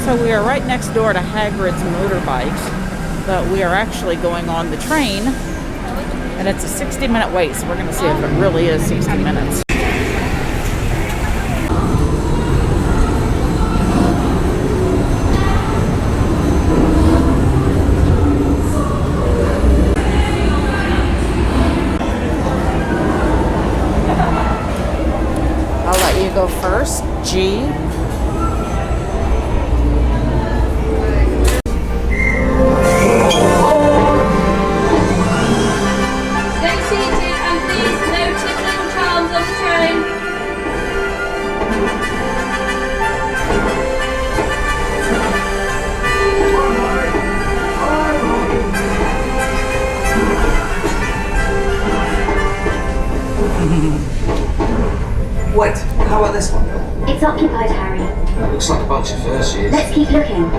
So we are right next door to Hagrid's motorbikes, but we are actually going on the train, and it's a 60-minute wait, so we're going to see if it really is 60 minutes. I'll let you go first, G. Wait, how about this one? It's occupied, Harry. That looks like a bunch of first years. Let's keep looking.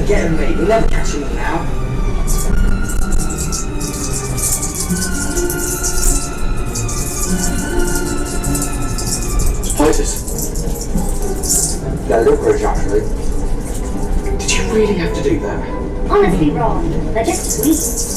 Forget them, mate. We'll never catch them now. Spiders. They're licorice, actually. Did you really have to do that? Honestly, Ron, they're just sweet.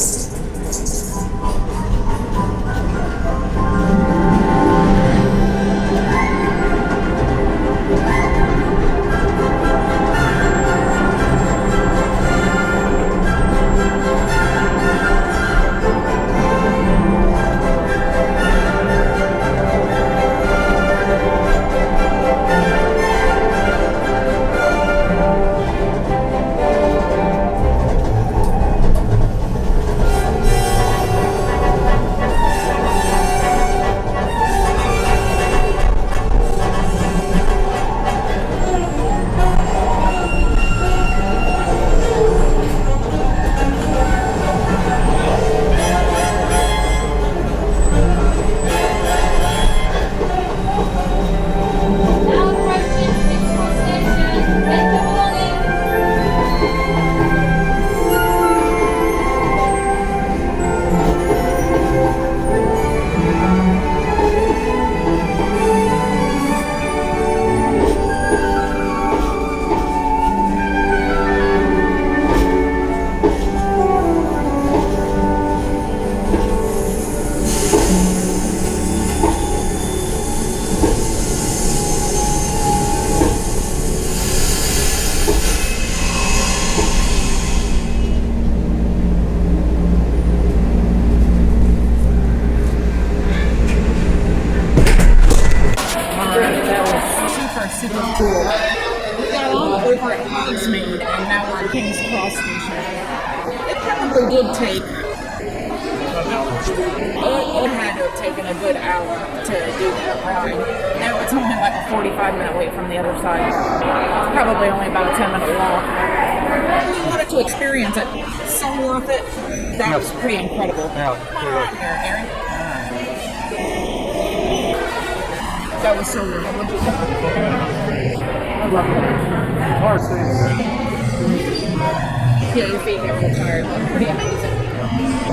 super cool. We got on over at Hogsmeade, and now we're at King's Cross Station. It probably did take It had to have taken a good hour to do that ride. Now it's only like a 45-minute wait from the other side. Probably only about a 10-minute walk. We wanted to experience it. So worth it. That was pretty incredible. Come on out here, Gary. That was so worth it. What'd you think? I love it. Yeah, your feet get real tired. That's pretty amazing.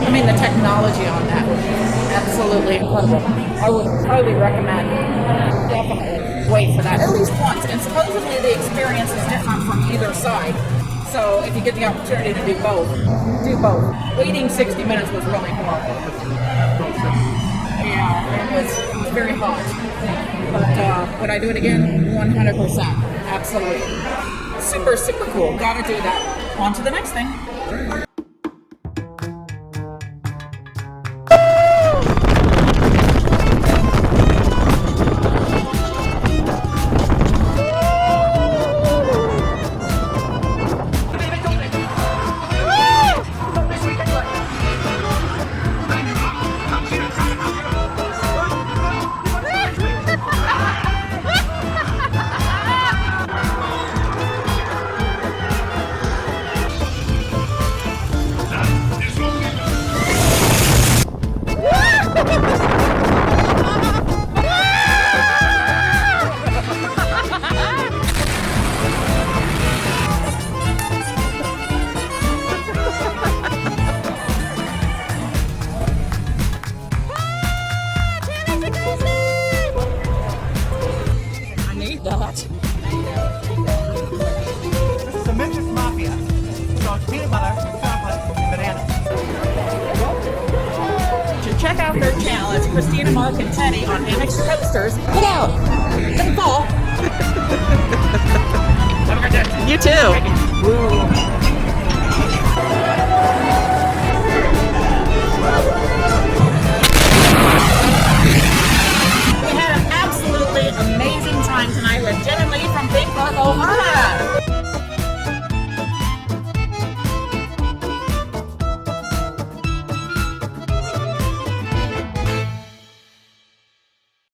I mean, the technology on that was absolutely incredible. I would highly recommend, definitely wait for that at least once. And supposedly the experience is different from either side. So if you get the opportunity to do both, do both. Waiting 60 minutes was really horrible. Yeah, it was very hot. But would I do it again? 100%. Absolutely. Super, super cool. Gotta do that. On to the next thing. Check out their channel. It's Christina, Mark, and Teddy on Annex Coasters. Get out! Don't fall! You too.